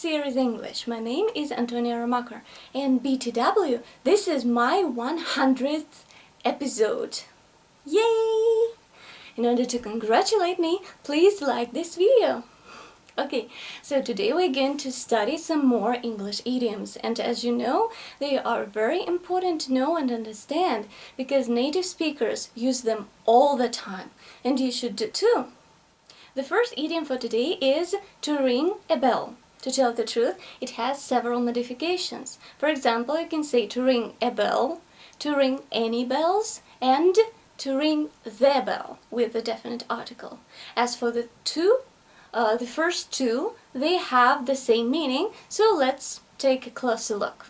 series English. My name is Antonia Ramacher, and BTW, this is my 100th episode. Yay! In order to congratulate me, please like this video. Okay, so today we're going to study some more English idioms, and as you know, they are very important to know and understand because native speakers use them all the time, and you should do too. The first idiom for today is to ring a bell. To tell the truth, it has several modifications. For example, you can say to ring a bell, to ring any bells, and to ring the bell with a definite article. As for the first two, they have the same meaning, so let's take a closer look.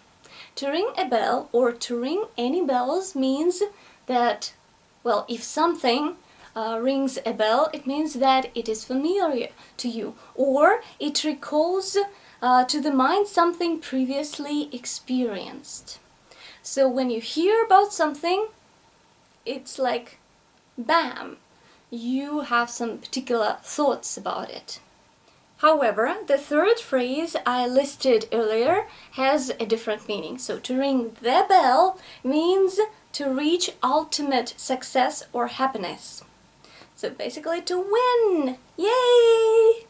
To ring a bell or to ring any bells means that, well, if something rings a bell, it means that it is familiar to you, or it recalls to the mind something previously experienced. So when you hear about something, it's like bam, you have some particular thoughts about it. However, the third phrase I listed earlier has a different meaning. So to ring the bell means to reach ultimate success or happiness. So basically to win! Yay!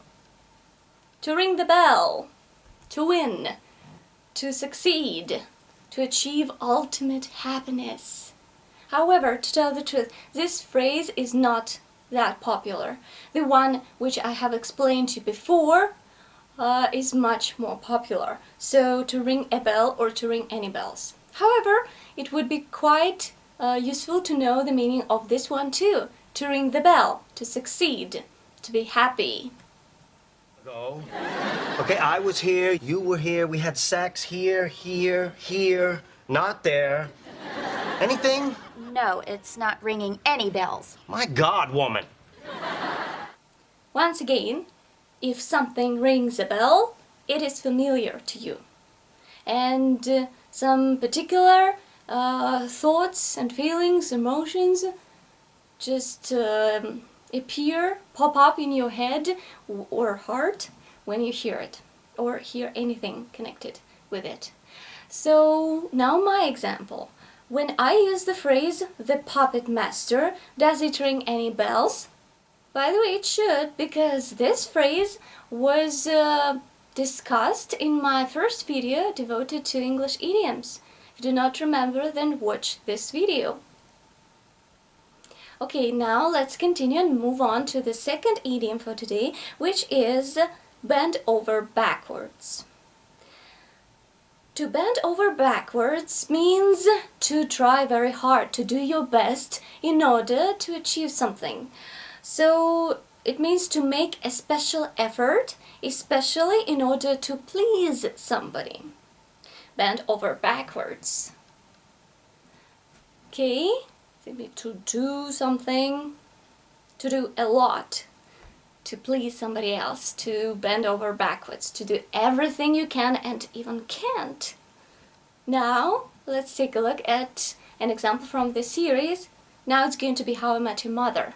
To ring the bell. To win. To succeed. To achieve ultimate happiness. However, to tell the truth, this phrase is not that popular. The one which I have explained to you before is much more popular. So to ring a bell or to ring any bells. However, it would be quite useful to know the meaning of this one too. To ring the bell, to succeed, to be happy. Go. Okay, I was here, you were here, we had sex here, here, not there. Anything? No, it's not ringing any bells. My God, woman. Once again, if something rings a bell, it is familiar to you. And some particular thoughts and feelings, emotions just pop up in your head or heart when you hear it, or hear anything connected with it. So now my example. When I use the phrase, the puppet master, does it ring any bells? By the way, it should, because this phrase was discussed in my first video devoted to English idioms. If you do not remember, then watch this video. Okay, now let's continue and move on to the second idiom for today, which is bend over backwards. To bend over backwards means to try very hard, to do your best in order to achieve something. So it means to make a special effort, especially in order to please somebody. Bend over backwards. Okay? To do something, to do a lot, to please somebody else, to bend over backwards, to do everything you can and even can't. Now, let's take a look at an example from this series. Now it's going to be How I Met Your Mother.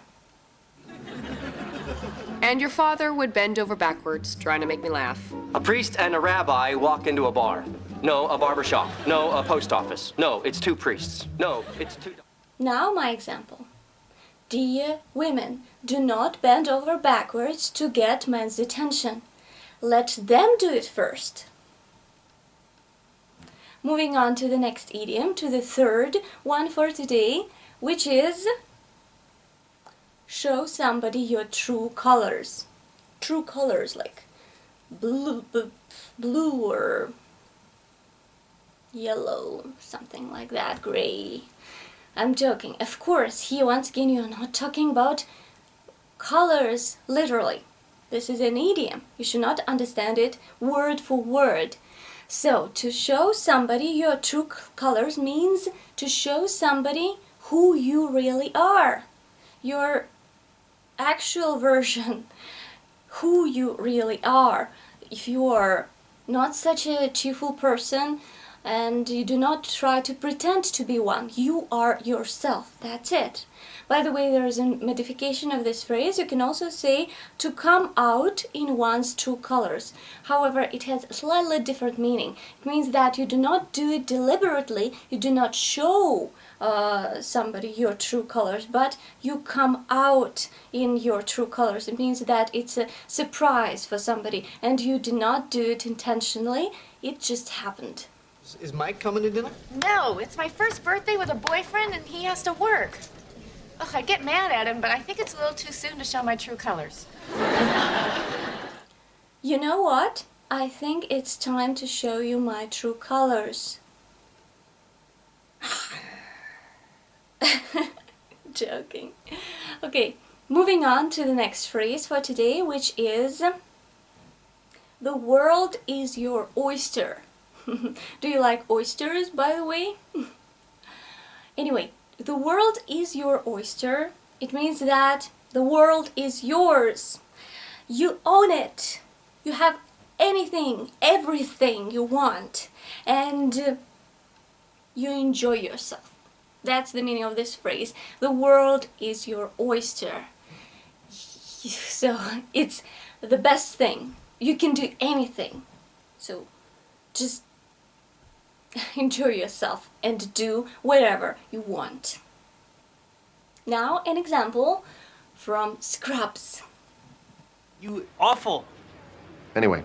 And your father would bend over backwards, trying to make me laugh. A priest and a rabbi walk into a bar. No, a barber shop. No, a post office. No, it's two priests. No, it's two... Now my example. Dear women, do not bend over backwards to get men's attention. Let them do it first. Moving on to the next idiom, to the third one for today, which is show somebody your true colors. True colors like blue or yellow, something like that, gray. I'm joking. Of course, here once again you're not talking about colors literally. This is an idiom. You should not understand it word for word. So, to show somebody your true colors means to show somebody who you really are. Your actual version. Who you really are. If you are not such a cheerful person, and you do not try to pretend to be one. You are yourself. That's it. By the way, there is a modification of this phrase. You can also say to come out in one's true colors. However, it has a slightly different meaning. It means that you do not do it deliberately, you do not show somebody your true colors, but you come out in your true colors. It means that it's a surprise for somebody and you do not do it intentionally, it just happened. Is Mike coming to dinner? No, it's my first birthday with a boyfriend and he has to work. Ugh, I'd get mad at him, but I think it's a little too soon to show my true colors. You know what? I think it's time to show you my true colors. Joking. Okay, moving on to the next phrase for today, which is the world is your oyster. Do you like oysters, by the way? Anyway, the world is your oyster. It means that the world is yours. You own it. You have anything, everything you want, and you enjoy yourself. That's the meaning of this phrase. The world is your oyster. So it's the best thing. You can do anything. So just enjoy yourself and do whatever you want. Now an example from Scrubs. You awful. Anyway,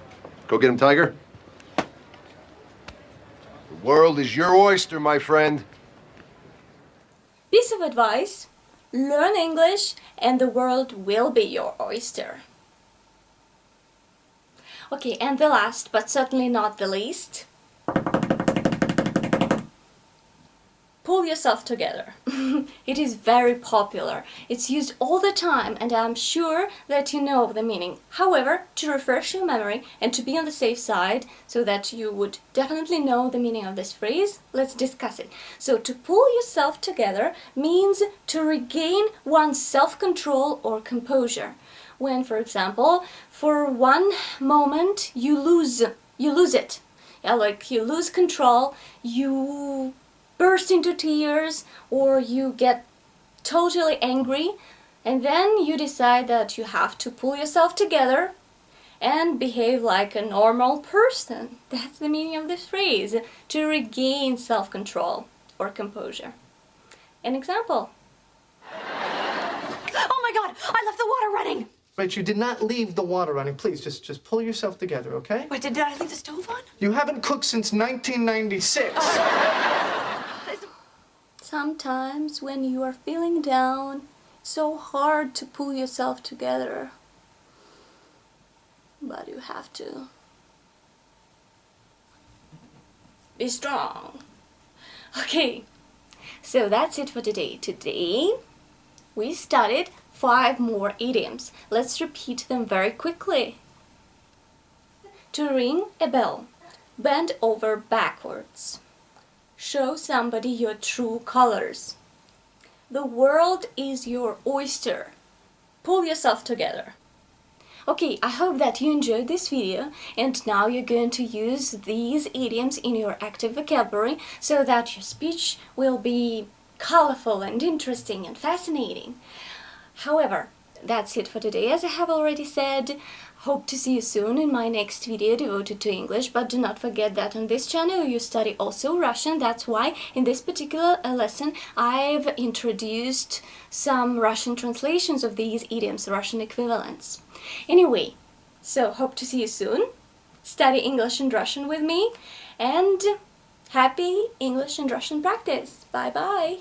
go get him, Tiger. The world is your oyster, my friend. Piece of advice: learn English and the world will be your oyster. Okay, and the last, but certainly not the least, pull yourself together. It is very popular. It's used all the time and I'm sure that you know the meaning. However, to refresh your memory and to be on the safe side so that you would definitely know the meaning of this phrase, let's discuss it. So to pull yourself together means to regain one's self-control or composure. When, for example, for one moment you lose it. Yeah, like you lose control, you burst into tears, or you get totally angry, and then you decide that you have to pull yourself together and behave like a normal person. That's the meaning of this phrase, to regain self-control or composure. An example. Oh my God, I left the water running. Right, you did not leave the water running. Please, just pull yourself together, okay? Wait, did I leave the stove on? You haven't cooked since 1996. Sometimes when you are feeling down, it's so hard to pull yourself together. But you have to be strong. Okay, so that's it for today. Today we studied 5 more idioms. Let's repeat them very quickly. To ring a bell, bend over backwards. Show somebody your true colors. The world is your oyster. Pull yourself together. Okay, I hope that you enjoyed this video and now you're going to use these idioms in your active vocabulary so that your speech will be colorful and interesting and fascinating. However, that's it for today. As I have already said, hope to see you soon in my next video devoted to English, but do not forget that on this channel you study also Russian. That's why in this particular lesson I've introduced some Russian translations of these idioms, Russian equivalents. Anyway, so hope to see you soon. Study English and Russian with me and happy English and Russian practice. Bye bye.